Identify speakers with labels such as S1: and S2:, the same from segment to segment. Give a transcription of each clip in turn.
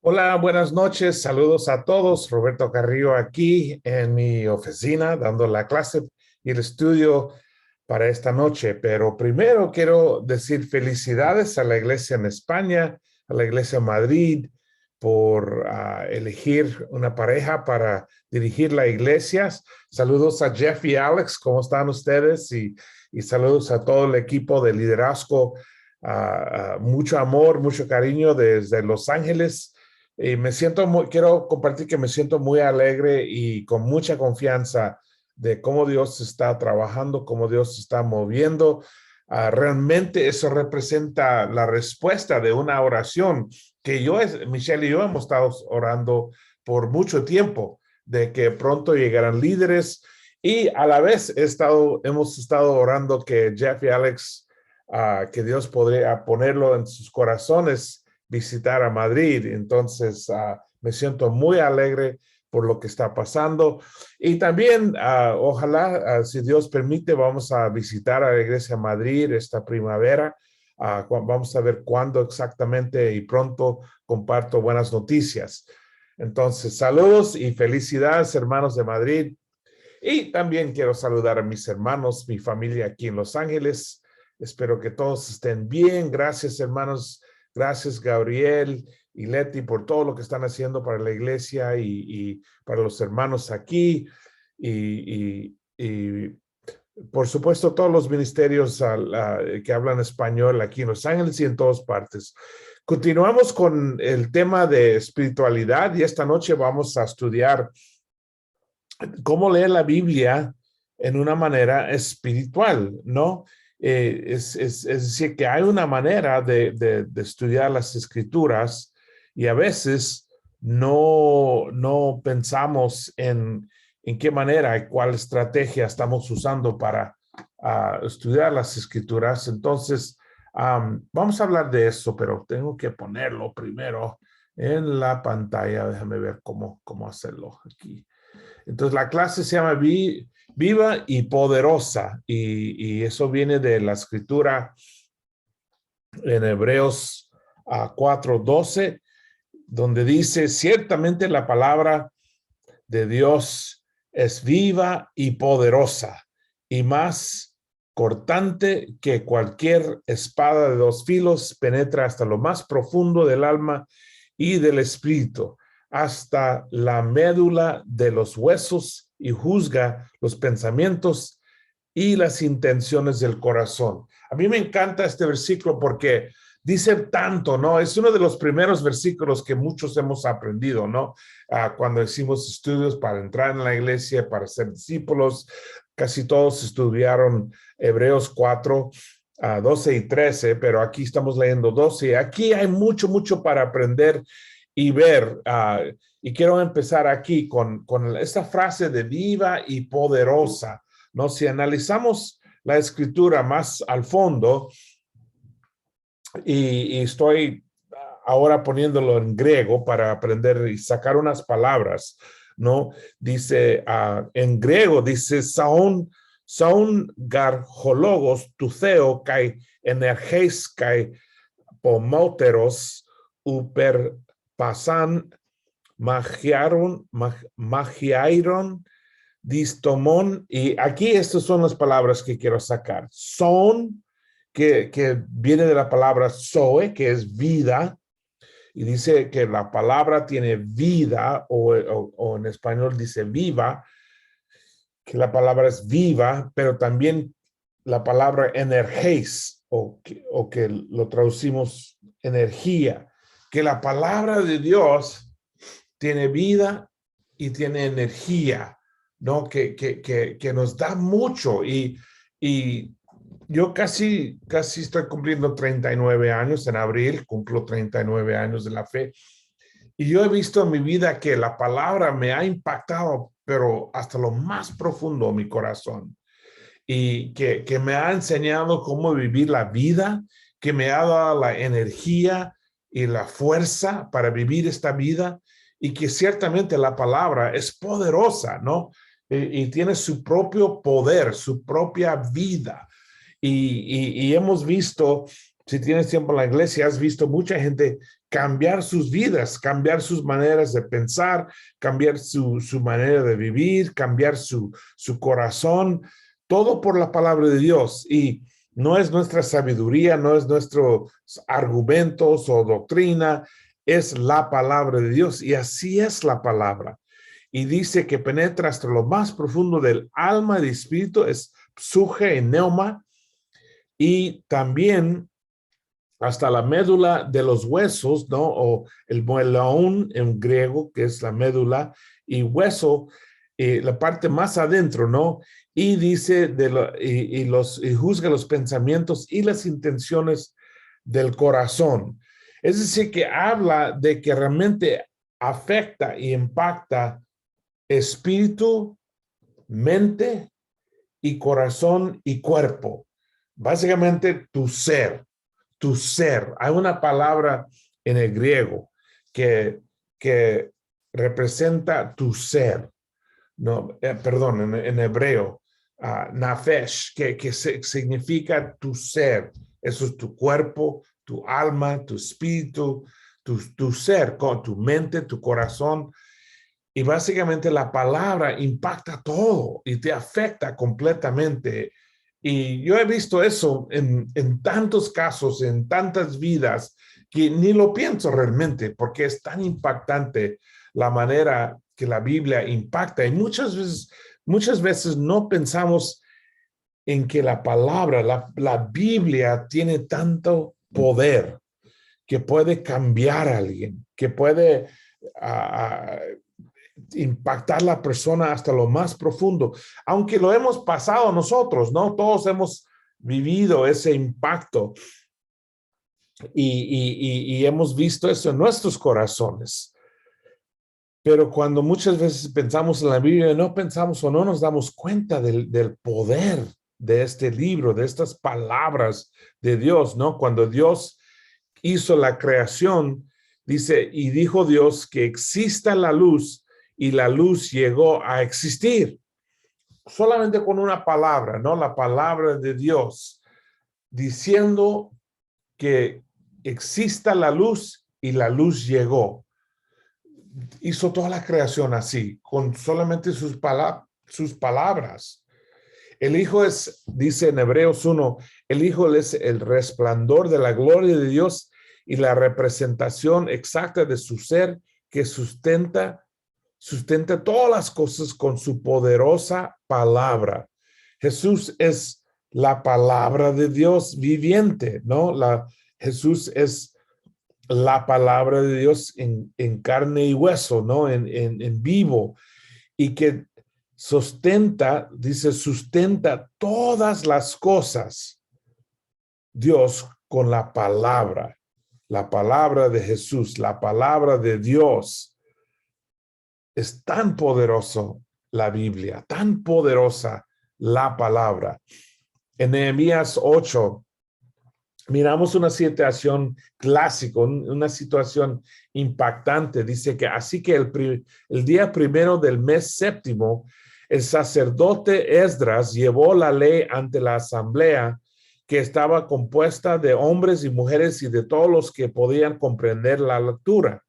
S1: Hola, buenas noches. Saludos a todos. Roberto Carrillo aquí en mi oficina dando la clase y el estudio para esta noche. Pero primero quiero decir felicidades a la iglesia en España, a la iglesia en Madrid, por elegir una pareja para dirigir la iglesia. Saludos a Jeff y Alex. ¿Cómo están ustedes? Y saludos a todo el equipo de liderazgo. Mucho amor, mucho cariño desde Los Ángeles. Y quiero compartir que me siento muy alegre y con mucha confianza de cómo Dios está trabajando, cómo Dios se está moviendo. Realmente eso representa la respuesta de una oración que Michelle y yo hemos estado orando por mucho tiempo, de que pronto llegaran líderes y a la vez hemos estado orando que Jeff y Alex, que Dios podría ponerlo en sus corazones visitar a Madrid. Entonces, me siento muy alegre por lo que está pasando. Y también, ojalá, si Dios permite, vamos a visitar a la Iglesia de Madrid esta primavera. Vamos a ver cuándo exactamente y pronto comparto buenas noticias. Entonces, saludos y felicidades, hermanos de Madrid. Y también quiero saludar a mis hermanos, mi familia aquí en Los Ángeles. Espero que todos estén bien. Gracias, hermanos. Gracias, Gabriel y Leti, por todo lo que están haciendo para la iglesia y para los hermanos aquí. Y por supuesto, todos los ministerios que hablan español aquí en Los Ángeles y en todas partes. Continuamos con el tema de espiritualidad y esta noche vamos a estudiar cómo leer la Biblia en una manera espiritual, ¿no? Es decir, que hay una manera de estudiar las escrituras y a veces no pensamos en qué manera y cuál estrategia estamos usando para estudiar las escrituras. Entonces, vamos a hablar de eso, pero tengo que ponerlo primero en la pantalla. Déjame ver cómo hacerlo aquí. Entonces la clase se llama Viva y Poderosa y eso viene de la escritura en Hebreos 4:12, donde dice, ciertamente la palabra de Dios es viva y poderosa y más cortante que cualquier espada de dos filos, penetra hasta lo más profundo del alma y del espíritu, hasta la médula de los huesos y juzga los pensamientos y las intenciones del corazón. A mí me encanta este versículo porque dice tanto, ¿no? Es uno de los primeros versículos que muchos hemos aprendido, ¿no? Cuando hicimos estudios para entrar en la iglesia, para ser discípulos, casi todos estudiaron Hebreos 4, 12 y 13, pero aquí estamos leyendo 12. Aquí hay mucho para aprender y ver. Y quiero empezar aquí con esta frase de viva y poderosa, ¿no? Si analizamos la escritura más al fondo, y estoy ahora poniéndolo en griego para aprender y sacar unas palabras, ¿no? Dice, en griego dice, saun garhologos tutheo kai energeis kai pomóteros uper pasan magiairon distomón, y aquí estas son las palabras que quiero sacar. Son, que viene de la palabra zoe, que es vida, y dice que la palabra tiene vida, o en español dice viva, que la palabra es viva, pero también la palabra energéis, o que lo traducimos energía, que la palabra de Dios tiene vida y tiene energía, ¿no? Que nos da mucho y yo casi estoy cumpliendo 39 años, en abril cumplo 39 años de la fe y yo he visto en mi vida que la palabra me ha impactado, pero hasta lo más profundo de mi corazón y que me ha enseñado cómo vivir la vida, que me ha dado la energía y la fuerza para vivir esta vida y que ciertamente la palabra es poderosa, ¿no? Y tiene su propio poder, su propia vida. Y hemos visto si tienes tiempo en la iglesia, has visto mucha gente cambiar sus vidas, cambiar sus maneras de pensar, cambiar su manera de vivir, cambiar su corazón, todo por la palabra de Dios. Y no es nuestra sabiduría, no es nuestros argumentos o doctrina, es la palabra de Dios. Y así es la palabra. Y dice que penetra hasta lo más profundo del alma y espíritu, es psuje y neuma, y también hasta la médula de los huesos, ¿no? O el muelón en griego, que es la médula, y hueso, la parte más adentro, ¿no? Y dice, y juzga los pensamientos y las intenciones del corazón. Es decir, que habla de que realmente afecta y impacta espíritu, mente y corazón y cuerpo. Básicamente tu ser. Tu ser. Hay una palabra en el griego que representa tu ser. No, perdón, en hebreo, nafesh, que significa tu ser. Eso es tu cuerpo, tu alma, tu espíritu, tu ser, con tu mente, tu corazón. Y básicamente la palabra impacta todo y te afecta completamente. Y yo he visto eso en tantos casos, en tantas vidas, que ni lo pienso realmente, porque es tan impactante la manera que la Biblia impacta. Y muchas veces no pensamos en que la palabra, la Biblia tiene tanto poder que puede cambiar a alguien, que puede impactar a la persona hasta lo más profundo, aunque lo hemos pasado nosotros, ¿no? Todos hemos vivido ese impacto y hemos visto eso en nuestros corazones. Pero cuando muchas veces pensamos en la Biblia, no pensamos o no nos damos cuenta del poder de este libro, de estas palabras de Dios, ¿no? Cuando Dios hizo la creación, dice, y dijo Dios que exista la luz, y la luz llegó a existir. Solamente con una palabra, ¿no? La palabra de Dios, diciendo que exista la luz, y la luz llegó. Hizo toda la creación así, con solamente sus palabras. El Hijo es, dice en Hebreos 1, el Hijo es el resplandor de la gloria de Dios y la representación exacta de su ser, que sustenta todas las cosas con su poderosa palabra. Jesús es la palabra de Dios viviente, ¿no? Jesús es la palabra de Dios en carne y hueso, ¿no? En vivo, y que sustenta todas las cosas, Dios, con la palabra de Jesús, la palabra de Dios. Es tan poderoso la Biblia, tan poderosa la palabra. En Nehemías 8, miramos una situación clásica, una situación impactante. Dice que así que el día primero del mes séptimo, el sacerdote Esdras llevó la ley ante la asamblea, que estaba compuesta de hombres y mujeres y de todos los que podían comprender la lectura.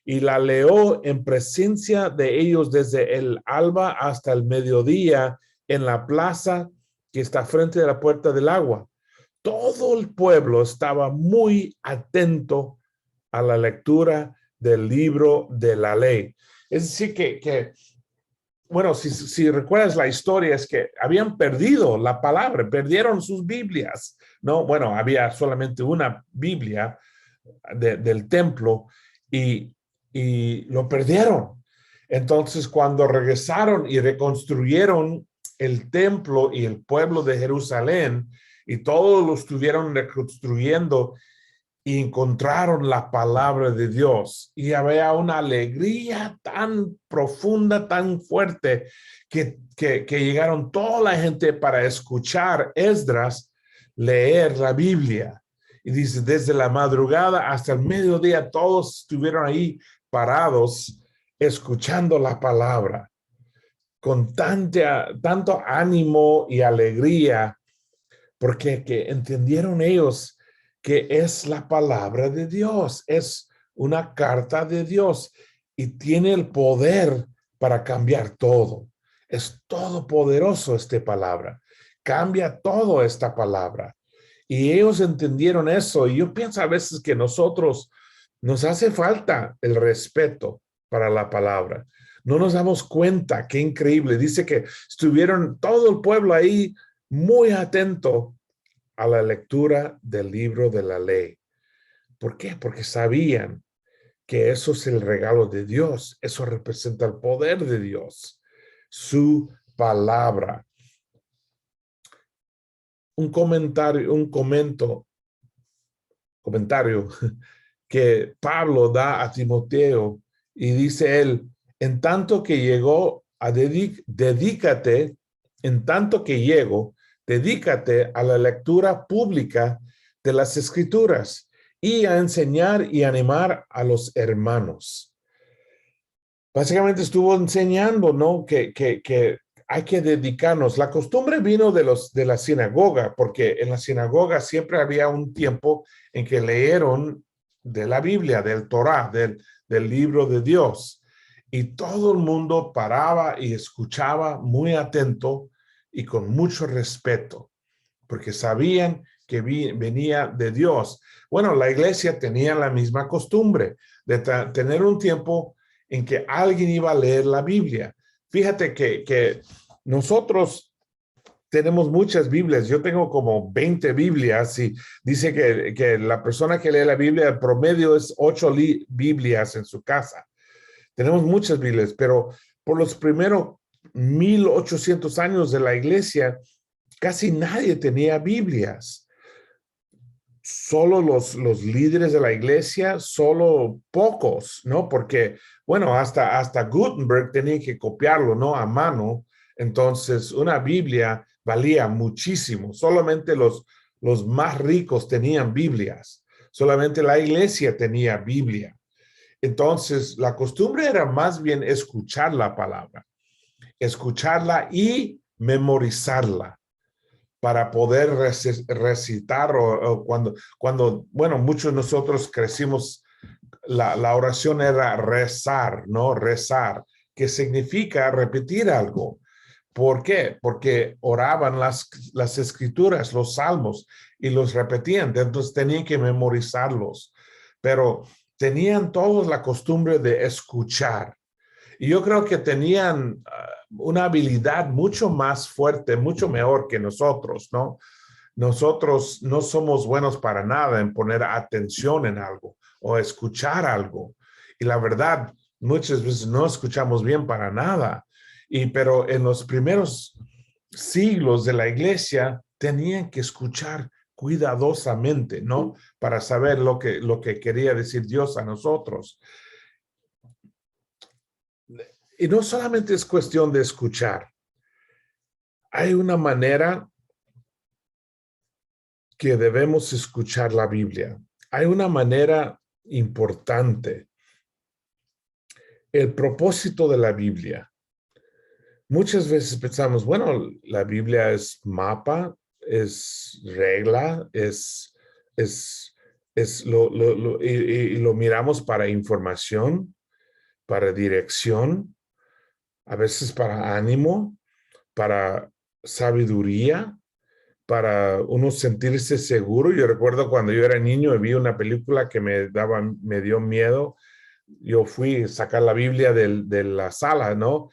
S1: Y la leyó en presencia de ellos desde el alba hasta el mediodía en la plaza que está frente de la puerta del agua. Todo el pueblo estaba muy atento a la lectura del libro de la ley. Es decir, bueno, si recuerdas la historia, es que habían perdido la palabra, perdieron sus Biblias, ¿no? Bueno, había solamente una Biblia del templo y lo perdieron. Entonces, cuando regresaron y reconstruyeron el templo y el pueblo de Jerusalén, y todos lo estuvieron reconstruyendo, y encontraron la palabra de Dios, y había una alegría tan profunda, tan fuerte, que llegaron toda la gente para escuchar Esdras leer la Biblia. Y dice, desde la madrugada hasta el mediodía, todos estuvieron ahí parados, escuchando la palabra, con tanto ánimo y alegría, porque que entendieron ellos que es la palabra de Dios, es una carta de Dios y tiene el poder para cambiar todo. Es todopoderoso esta palabra. Cambia todo esta palabra. Y ellos entendieron eso. Y yo pienso a veces que nosotros nos hace falta el respeto para la palabra. No nos damos cuenta, qué increíble. Dice que estuvieron todo el pueblo ahí muy atento a la lectura del libro de la ley. ¿Por qué? Porque sabían que eso es el regalo de Dios. Eso representa el poder de Dios, su palabra. Un comentario que Pablo da a Timoteo y dice él, en tanto que llegó a dedícate, en tanto que llego, dedícate a la lectura pública de las Escrituras y a enseñar y animar a los hermanos. Básicamente estuvo enseñando, ¿no? Que hay que dedicarnos. La costumbre vino de la sinagoga, porque en la sinagoga siempre había un tiempo en que leyeron de la Biblia, del Torá, del libro de Dios. Y todo el mundo paraba y escuchaba muy atento y con mucho respeto, porque sabían que venía de Dios. Bueno, la iglesia tenía la misma costumbre de tener un tiempo en que alguien iba a leer la Biblia. Fíjate que nosotros tenemos muchas Biblias. Yo tengo como 20 Biblias y dice que la persona que lee la Biblia, el promedio es 8 Biblias en su casa. Tenemos muchas Biblias, pero por los primeros 1800 años de la iglesia, casi nadie tenía Biblias. Solo los líderes de la iglesia, solo pocos, ¿no? Porque, bueno, hasta Gutenberg tenía que copiarlo, ¿no? A mano. Entonces, una Biblia valía muchísimo. Solamente los más ricos tenían Biblias. Solamente la iglesia tenía Biblia. Entonces, la costumbre era más bien escuchar la palabra, escucharla y memorizarla para poder recitar o cuando, bueno, muchos de nosotros crecimos, la oración era rezar, ¿no? Rezar, que significa repetir algo. ¿Por qué? Porque oraban las escrituras, los salmos, y los repetían, entonces tenían que memorizarlos, pero tenían todos la costumbre de escuchar. Y yo creo que tenían una habilidad mucho más fuerte, mucho mejor que nosotros, ¿no? Nosotros no somos buenos para nada en poner atención en algo o escuchar algo. Y la verdad, muchas veces no escuchamos bien para nada. Pero en los primeros siglos de la iglesia tenían que escuchar cuidadosamente, ¿no? Para saber lo que quería decir Dios a nosotros. Y no solamente es cuestión de escuchar. Hay una manera que debemos escuchar la Biblia. Hay una manera importante. El propósito de la Biblia. Muchas veces pensamos, bueno, la Biblia es mapa, es regla, y lo miramos para información, para dirección, a veces para ánimo, para sabiduría, para uno sentirse seguro. Yo recuerdo cuando yo era niño y vi una película que me dio miedo. Yo fui a sacar la Biblia de la sala, ¿no?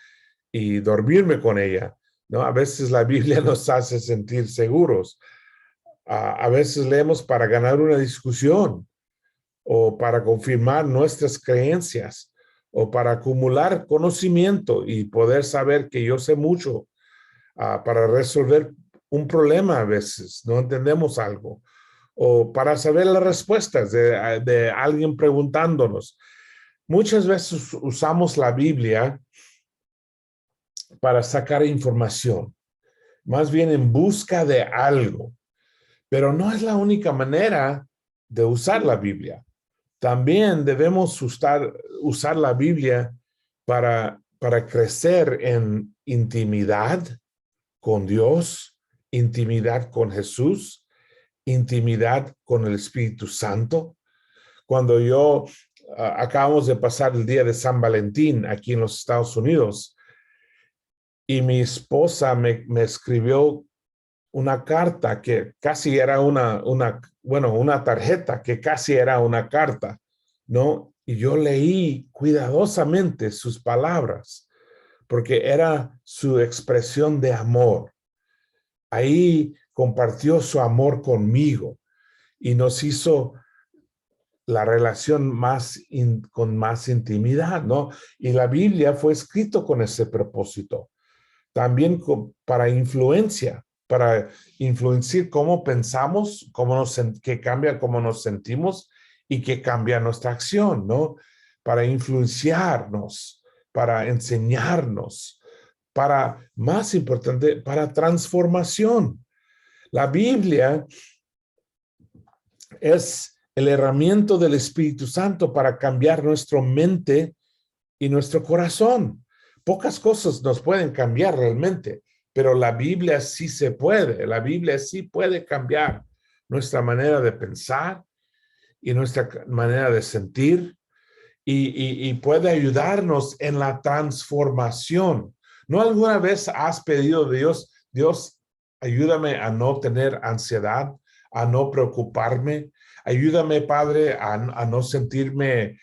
S1: Y dormirme con ella, ¿no? A veces la Biblia nos hace sentir seguros. A veces leemos para ganar una discusión o para confirmar nuestras creencias o para acumular conocimiento y poder saber que yo sé mucho para resolver un problema. A veces no entendemos algo o para saber las respuestas de alguien preguntándonos. Muchas veces usamos la Biblia para sacar información, más bien en busca de algo, pero no es la única manera de usar la Biblia. También debemos usar la Biblia para crecer en intimidad con Dios, intimidad con Jesús intimidad con el Espíritu Santo. Cuando acabamos de pasar el día de San Valentín aquí en los Estados Unidos y mi esposa me escribió una carta que casi era una tarjeta que casi era una carta, ¿no? Y yo leí cuidadosamente sus palabras porque era su expresión de amor. Ahí compartió su amor conmigo y nos hizo la relación con más intimidad, ¿no? Y la Biblia fue escrito con ese propósito. También para influenciar cómo pensamos, que cambia cómo nos sentimos y que cambia nuestra acción, ¿no? Para influenciarnos, para enseñarnos, más importante, para transformación. La Biblia es el herramienta del Espíritu Santo para cambiar nuestra mente y nuestro corazón. Pocas cosas nos pueden cambiar realmente, pero la Biblia sí se puede. La Biblia sí puede cambiar nuestra manera de pensar y nuestra manera de sentir y puede ayudarnos en la transformación. ¿No alguna vez has pedido a Dios, ayúdame a no tener ansiedad, a no preocuparme? Ayúdame, Padre, a no sentirme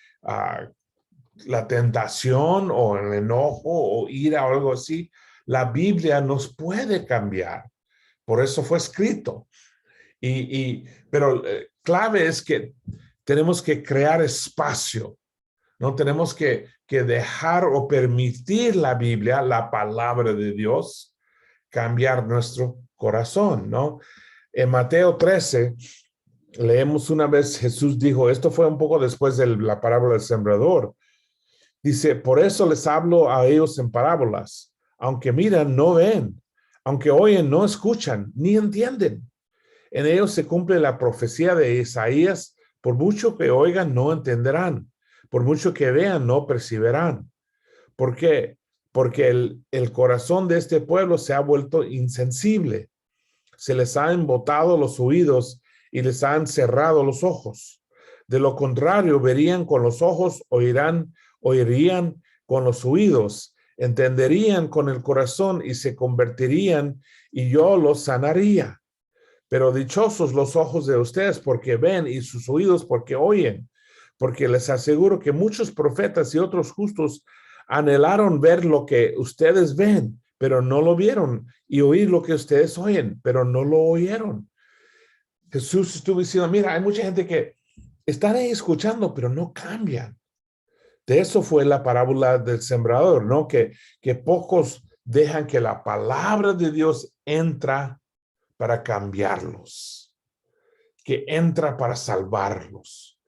S1: la tentación o el enojo o ira o algo así. La Biblia nos puede cambiar. Por eso fue escrito. Pero clave es que tenemos que crear espacio. No tenemos que dejar o permitir la Biblia, la palabra de Dios, cambiar nuestro corazón, ¿no? En Mateo 13, leemos una vez, Jesús dijo, esto fue un poco después de la parábola del sembrador. Dice, por eso les hablo a ellos en parábolas. Aunque miran, no ven. Aunque oyen, no escuchan, ni entienden. En ellos se cumple la profecía de Isaías. Por mucho que oigan, no entenderán. Por mucho que vean, no percibirán. ¿Por qué? Porque el corazón de este pueblo se ha vuelto insensible. Se les ha embotado los oídos y les han cerrado los ojos. De lo contrario, verían con los ojos, oirían con los oídos, entenderían con el corazón y se convertirían y yo los sanaría. Pero dichosos los ojos de ustedes porque ven y sus oídos porque oyen, porque les aseguro que muchos profetas y otros justos anhelaron ver lo que ustedes ven, pero no lo vieron, y oír lo que ustedes oyen, pero no lo oyeron. Jesús estuvo diciendo, mira, hay mucha gente que están ahí escuchando, pero no cambian. De eso fue la parábola del sembrador, ¿no? Que pocos dejan que la palabra de Dios entra para cambiarlos, que entra para salvarlos,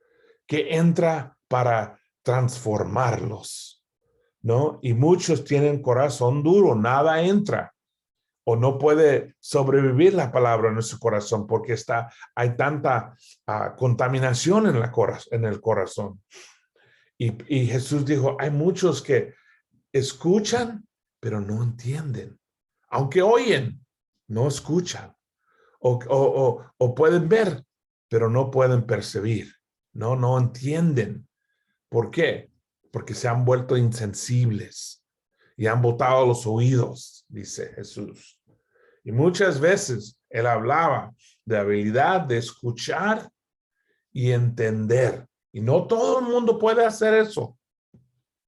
S1: que entra para transformarlos, ¿no? Y muchos tienen corazón duro, nada entra o no puede sobrevivir la palabra en su corazón porque hay tanta contaminación en el corazón. Y Jesús dijo, hay muchos que escuchan, pero no entienden. Aunque oyen, no escuchan. O pueden ver, pero no pueden percibir. No entienden. ¿Por qué? Porque se han vuelto insensibles y han botado los oídos, dice Jesús. Y muchas veces él hablaba de habilidad de escuchar y entender. Y no todo el mundo puede hacer eso,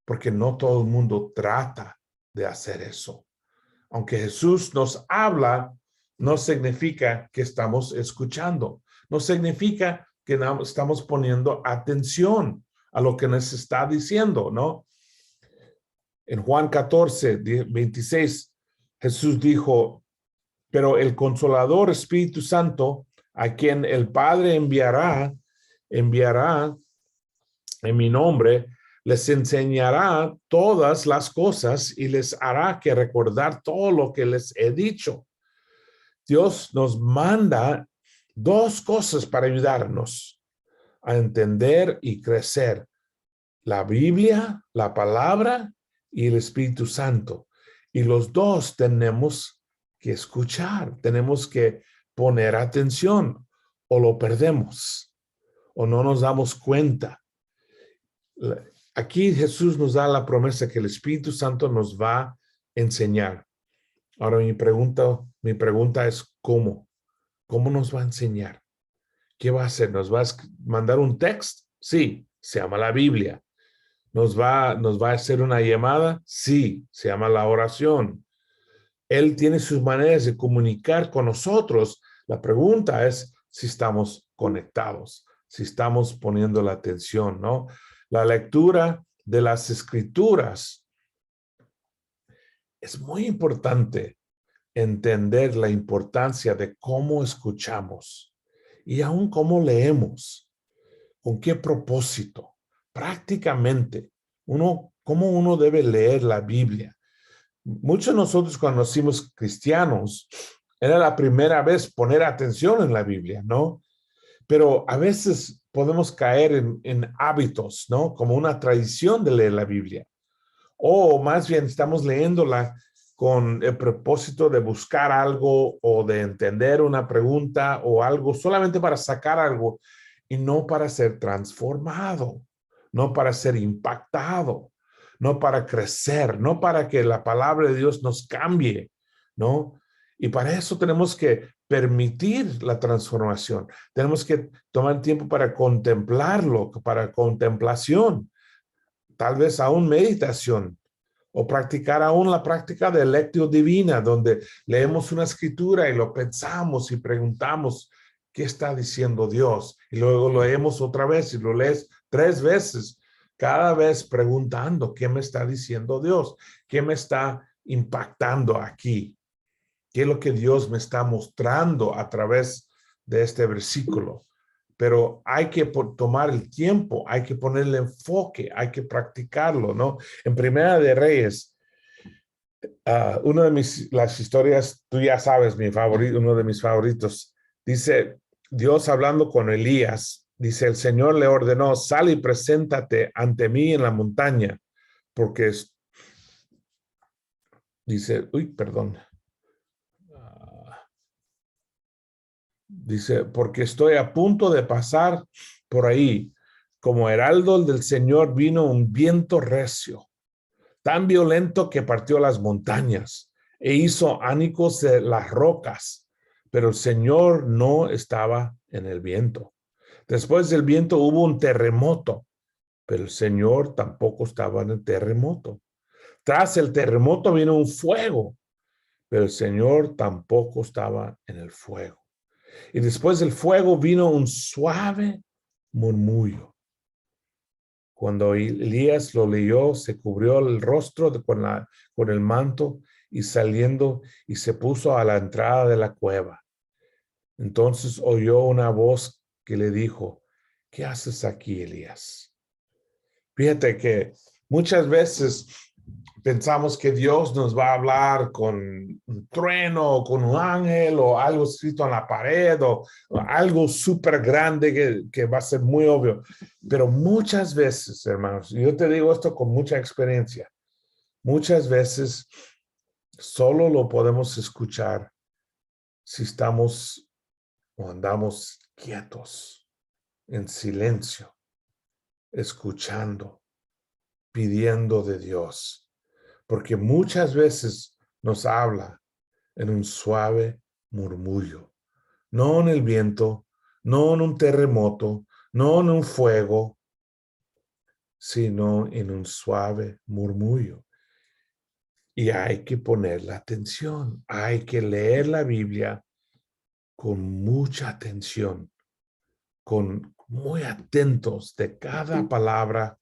S1: porque no todo el mundo trata de hacer eso. Aunque Jesús nos habla, no significa que estamos escuchando. No significa que estamos poniendo atención a lo que nos está diciendo, ¿no? En Juan 14, 26, Jesús dijo, pero el Consolador Espíritu Santo, a quien el Padre enviará en mi nombre, les enseñará todas las cosas y les hará que recordar todo lo que les he dicho. Dios nos manda dos cosas para ayudarnos a entender y crecer: la Biblia, la palabra y el Espíritu Santo. Y los dos tenemos que escuchar, tenemos que poner atención. o lo perdemos o no nos damos cuenta. Aquí Jesús nos da la promesa que el Espíritu Santo nos va a enseñar. Ahora mi pregunta es ¿cómo? ¿Cómo nos va a enseñar? ¿Qué va a hacer? ¿Nos va a mandar un texto? Sí, se llama la Biblia. ¿Nos va a hacer una llamada? Sí, se llama la oración. Él tiene sus maneras de comunicar con nosotros. La pregunta es si estamos conectados, si estamos poniendo la atención, ¿no? La lectura de las Escrituras es muy importante entender la importancia de cómo escuchamos y aún cómo leemos, con qué propósito. Prácticamente, cómo uno debe leer la Biblia. Muchos de nosotros cuando nos hicimos cristianos, era la primera vez poner atención en la Biblia, ¿no? Pero a veces podemos caer en hábitos, ¿no? Como una tradición de leer la Biblia. O más bien estamos leyéndola con el propósito de buscar algo o de entender una pregunta o algo solamente para sacar algo y no para ser transformado, no para ser impactado, no para crecer, no para que la palabra de Dios nos cambie, ¿no? Y para eso tenemos que permitir la transformación. Tenemos que tomar tiempo para contemplarlo, para contemplación, tal vez aún meditación, o practicar aún la práctica de lectio divina, donde leemos una escritura y lo pensamos y preguntamos, ¿qué está diciendo Dios? Y luego lo leemos otra vez y lo lees 3 veces, cada vez preguntando, ¿qué me está diciendo Dios? ¿Qué me está impactando aquí? ¿Qué es lo que Dios me está mostrando a través de este versículo? Pero hay que tomar el tiempo, hay que ponerle enfoque, hay que practicarlo, ¿no? En Primera de Reyes, una de las historias, tú ya sabes, mi favorito, uno de mis favoritos, dice Dios hablando con Elías, dice, el Señor le ordenó, sal y preséntate ante mí en la montaña, porque dice, perdón. Dice, porque estoy a punto de pasar por ahí. Como heraldo del Señor vino un viento recio, tan violento que partió las montañas e hizo ánicos de las rocas, pero el Señor no estaba en el viento. Después del viento hubo un terremoto, pero el Señor tampoco estaba en el terremoto. Tras el terremoto vino un fuego, pero el Señor tampoco estaba en el fuego. Y después del fuego vino un suave murmullo. Cuando Elías lo leyó, se cubrió el rostro con el manto y saliendo y se puso a la entrada de la cueva. Entonces oyó una voz que le dijo, ¿qué haces aquí, Elías? Fíjate que muchas veces pensamos que Dios nos va a hablar con un trueno o con un ángel o algo escrito en la pared o algo súper grande que va a ser muy obvio. Pero muchas veces, hermanos, y yo te digo esto con mucha experiencia, muchas veces solo lo podemos escuchar si estamos o andamos quietos, en silencio, escuchando, pidiendo de Dios. Porque muchas veces nos habla en un suave murmullo, no en el viento, no en un terremoto, no en un fuego, sino en un suave murmullo. Y hay que poner la atención, hay que leer la Biblia con mucha atención, muy atentos de cada palabra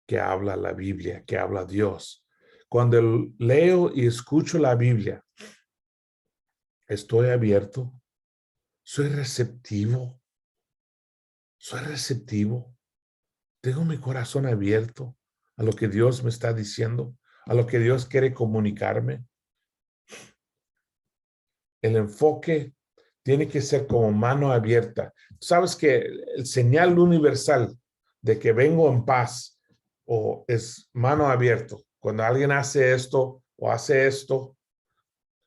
S1: que habla la Biblia, que habla Dios. Cuando leo y escucho la Biblia, estoy abierto, soy receptivo, tengo mi corazón abierto a lo que Dios me está diciendo, a lo que Dios quiere comunicarme. El enfoque tiene que ser como mano abierta. Sabes que el señal universal de que vengo en paz o es mano abierta. Cuando alguien hace esto o hace esto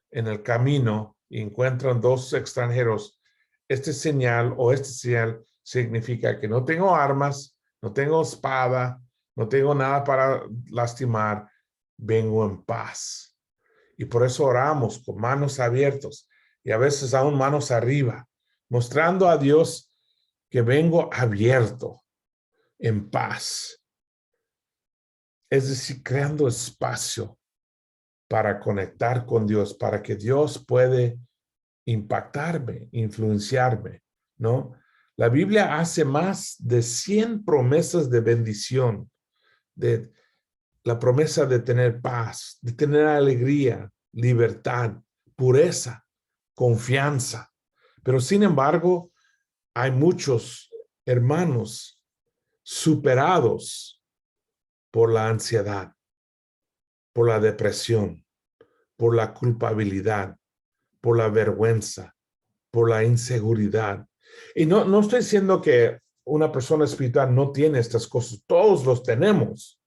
S1: en el camino y encuentran 2 extranjeros, este señal o este señal significa que no tengo armas, no tengo espada, no tengo nada para lastimar, vengo en paz. Y por eso oramos con manos abiertas y a veces aún manos arriba, mostrando a Dios que vengo abierto, en paz. Es decir, creando espacio para conectar con Dios, para que Dios puede impactarme, influenciarme, ¿no? La Biblia hace más de 100 promesas de bendición, de la promesa de tener paz, de tener alegría, libertad, pureza, confianza. Pero sin embargo, hay muchos hermanos superados por la ansiedad, por la depresión, por la culpabilidad, por la vergüenza, por la inseguridad. Y no estoy diciendo que una persona espiritual no tiene estas cosas, todos los tenemos,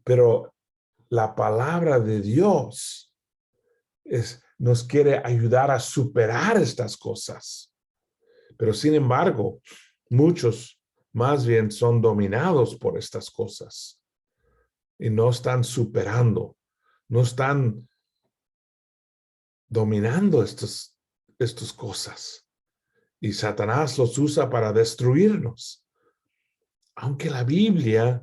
S1: pero la palabra de Dios nos quiere ayudar a superar estas cosas. Pero sin embargo, muchos más bien son dominados por estas cosas y no están superando, no están dominando estas cosas. Y Satanás los usa para destruirnos. Aunque la Biblia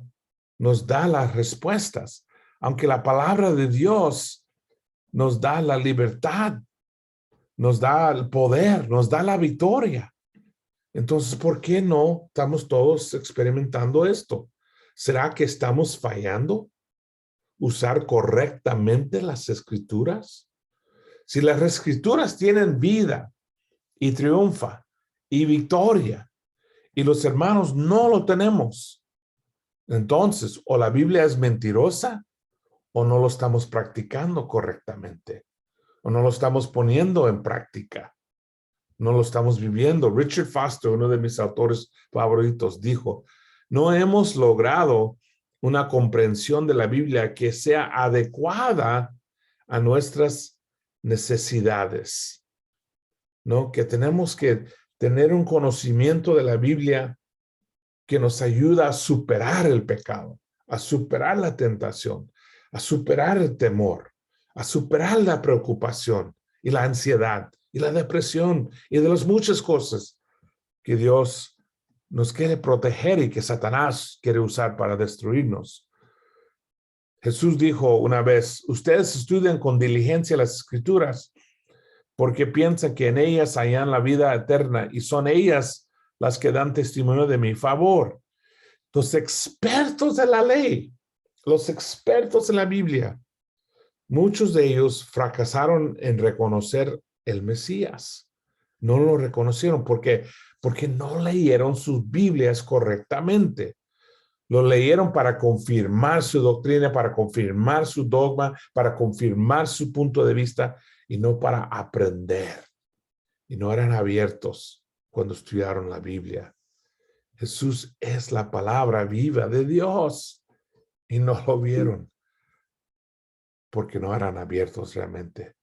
S1: nos da las respuestas, aunque la palabra de Dios nos da la libertad, nos da el poder, nos da la victoria. Entonces, ¿por qué no estamos todos experimentando esto? ¿Será que estamos fallando? ¿Usar correctamente las escrituras? Si las escrituras tienen vida y triunfa y victoria, y los hermanos no lo tenemos, entonces o la Biblia es mentirosa o no lo estamos practicando correctamente, o no lo estamos poniendo en práctica, no lo estamos viviendo. Richard Foster, uno de mis autores favoritos, dijo, no hemos logrado una comprensión de la Biblia que sea adecuada a nuestras necesidades, ¿no? Que tenemos que tener un conocimiento de la Biblia que nos ayuda a superar el pecado, a superar la tentación, a superar el temor, a superar la preocupación y la ansiedad y la depresión y de las muchas cosas que Dios nos quiere proteger y que Satanás quiere usar para destruirnos. Jesús dijo una vez, ustedes estudian con diligencia las escrituras porque piensan que en ellas hallan la vida eterna y son ellas las que dan testimonio de mi favor. Los expertos de la ley, los expertos en la Biblia, muchos de ellos fracasaron en reconocer el Mesías. No lo reconocieron porque no leyeron sus Biblias correctamente. Lo leyeron para confirmar su doctrina, para confirmar su dogma, para confirmar su punto de vista y no para aprender. Y no eran abiertos cuando estudiaron la Biblia. Jesús es la palabra viva de Dios y no lo vieron porque no eran abiertos realmente.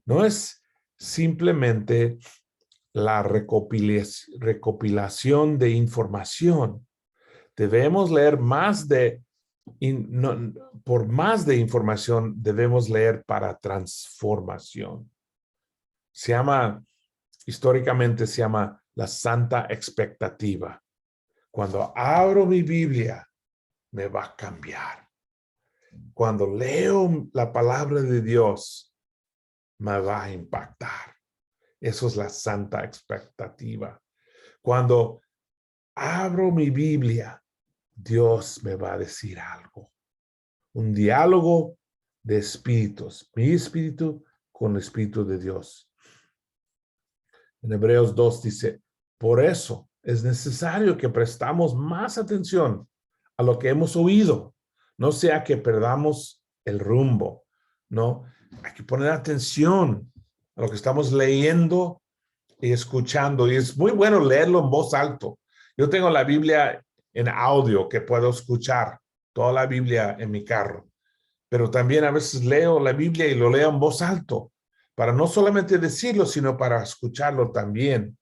S1: No es simplemente la recopilación de información. Debemos leer por más de información, debemos leer para transformación. Históricamente se llama la santa expectativa. Cuando abro mi Biblia, me va a cambiar. Cuando leo la palabra de Dios, me va a impactar. Eso es la santa expectativa. Cuando abro mi Biblia, Dios me va a decir algo. Un diálogo de espíritus. Mi espíritu con el espíritu de Dios. En Hebreos 2 dice, por eso es necesario que prestamos más atención a lo que hemos oído. No sea que perdamos el rumbo, ¿no? Hay que poner atención a lo que estamos leyendo y escuchando. Y es muy bueno leerlo en voz alto. Yo tengo la Biblia en audio que puedo escuchar, toda la Biblia en mi carro. Pero también a veces leo la Biblia y lo leo en voz alto para no solamente decirlo, sino para escucharlo también.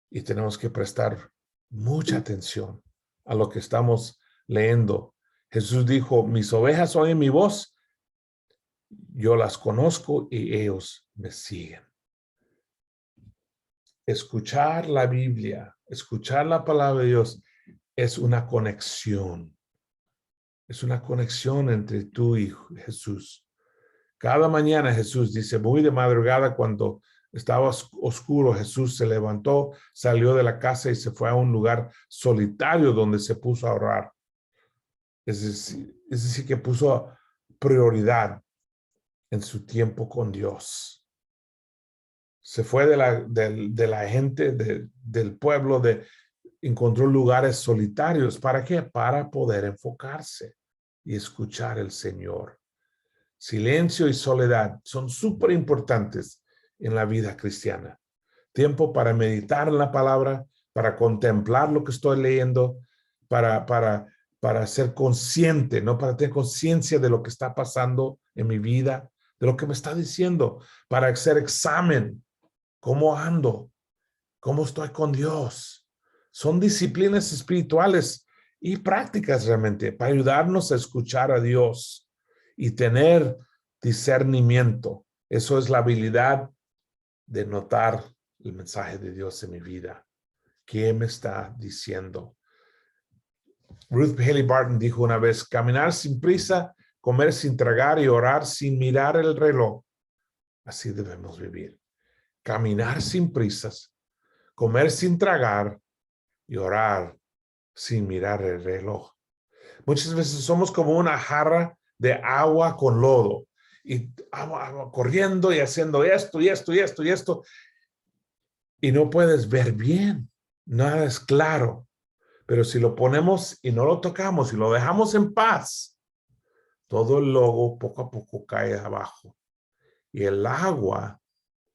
S1: Y tenemos que prestar mucha atención a lo que estamos leyendo. Jesús dijo, mis ovejas oyen mi voz, yo las conozco y ellos me siguen. Escuchar la Biblia, escuchar la palabra de Dios es una conexión. Es una conexión entre tú y Jesús. Cada mañana Jesús dice, muy de madrugada cuando estaba oscuro, Jesús se levantó, salió de la casa y se fue a un lugar solitario donde se puso a orar. Es decir, que puso prioridad en su tiempo con Dios. Se fue de la gente, del pueblo, encontró lugares solitarios. ¿Para qué? Para poder enfocarse y escuchar al Señor. Silencio y soledad son súper importantes en la vida cristiana. Tiempo para meditar en la palabra, para contemplar lo que estoy leyendo, para ser consciente, ¿no? Para tener conciencia de lo que está pasando en mi vida, de lo que me está diciendo, para hacer examen. ¿Cómo ando? ¿Cómo estoy con Dios? Son disciplinas espirituales y prácticas realmente para ayudarnos a escuchar a Dios y tener discernimiento. Eso es la habilidad de notar el mensaje de Dios en mi vida. ¿Qué me está diciendo? Ruth Haley Barton dijo una vez, caminar sin prisa, comer sin tragar y orar sin mirar el reloj. Así debemos vivir. Caminar sin prisas, comer sin tragar y orar sin mirar el reloj. Muchas veces somos como una jarra de agua con lodo y corriendo y haciendo esto y esto y esto y esto y no puedes ver bien, nada es claro, pero si lo ponemos y no lo tocamos y lo dejamos en paz, todo el lodo poco a poco cae abajo y el agua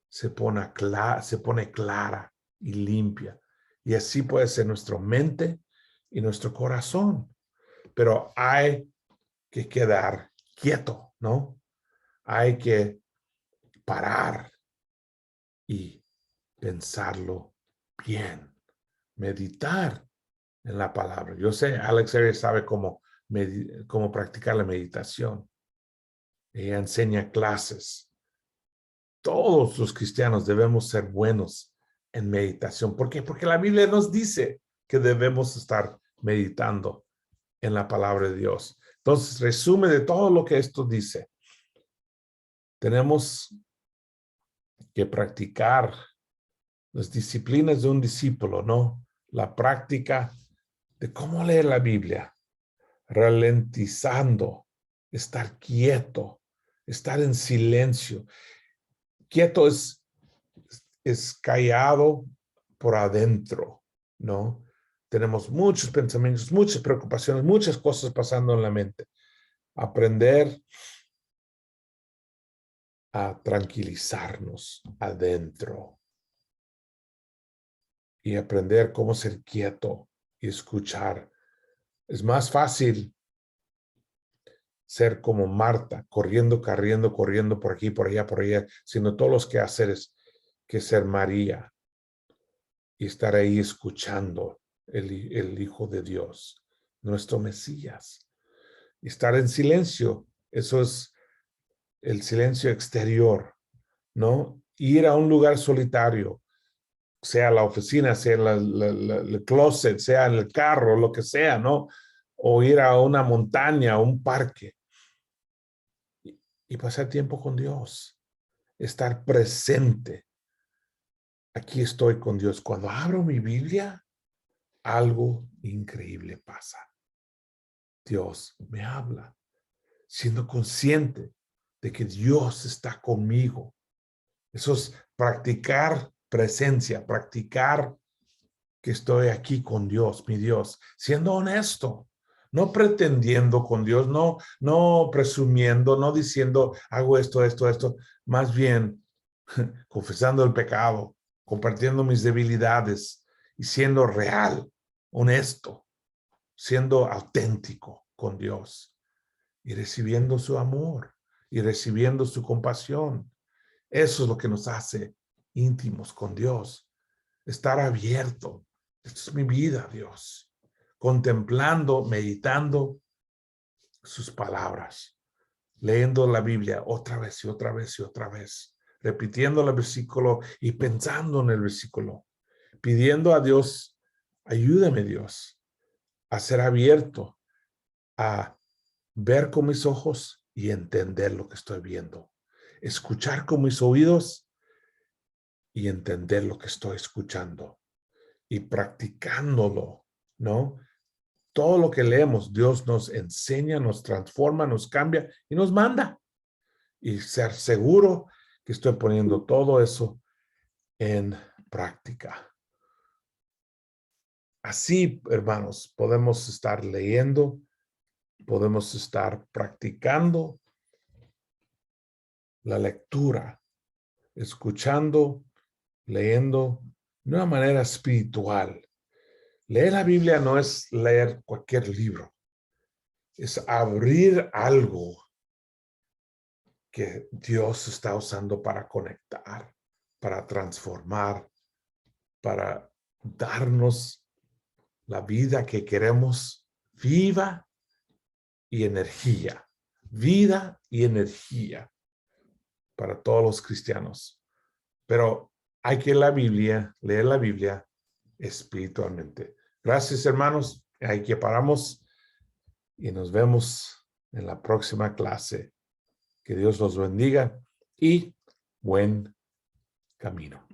S1: se pone clara y limpia. Y así puede ser nuestra mente y nuestro corazón. Pero hay que quedar quieto, ¿no? Hay que parar y pensarlo bien. Meditar en la palabra. Yo sé, Alex Arias sabe cómo practicar la meditación. Ella enseña clases. Todos los cristianos debemos ser buenos en meditación. ¿Por qué? Porque la Biblia nos dice que debemos estar meditando en la palabra de Dios. Entonces, resumen de todo lo que esto dice. Tenemos que practicar las disciplinas de un discípulo, ¿no? La práctica de cómo leer la Biblia, ralentizando, estar quieto, estar en silencio. Quieto es callado por adentro, ¿no? Tenemos muchos pensamientos, muchas preocupaciones, muchas cosas pasando en la mente. Aprender a tranquilizarnos adentro y aprender cómo ser quieto y escuchar. Es más fácil ser como Marta, corriendo por aquí, por allá, sino todos los quehaceres, que ser María y estar ahí escuchando el Hijo de Dios, nuestro Mesías. Y estar en silencio, eso es el silencio exterior, ¿no? Ir a un lugar solitario, sea la oficina, sea el closet, sea el carro, lo que sea, ¿no? O ir a una montaña, a un parque y pasar tiempo con Dios, estar presente. Aquí estoy con Dios. Cuando abro mi Biblia, algo increíble pasa. Dios me habla, siendo consciente de que Dios está conmigo. Eso es practicar presencia, practicar que estoy aquí con Dios, mi Dios, siendo honesto, no pretendiendo con Dios, no presumiendo, no diciendo hago esto, más bien confesando el pecado, compartiendo mis debilidades y siendo real, honesto, siendo auténtico con Dios y recibiendo su amor y recibiendo su compasión Eso es lo que nos hace íntimos con Dios. Estar abierto. Esta es mi vida, Dios. Contemplando, meditando sus palabras. Leyendo la Biblia otra vez y otra vez y otra vez. Repitiendo el versículo y pensando en el versículo. Pidiendo a Dios, ayúdame Dios a ser abierto, a ver con mis ojos y entender lo que estoy viendo. Escuchar con mis oídos y entender lo que estoy escuchando. Y practicándolo, ¿no? Todo lo que leemos, Dios nos enseña, nos transforma, nos cambia y nos manda. Y ser seguro que estoy poniendo todo eso en práctica. Así, hermanos, podemos estar leyendo, podemos estar practicando la lectura, escuchando, leyendo de una manera espiritual. Leer la Biblia no es leer cualquier libro, es abrir algo que Dios está usando para conectar, para transformar, para darnos la vida que queremos, viva y energía, vida y energía para todos los cristianos. Pero hay que leer la Biblia espiritualmente. Gracias, hermanos. Aquí paramos y nos vemos en la próxima clase. Que Dios los bendiga y buen camino.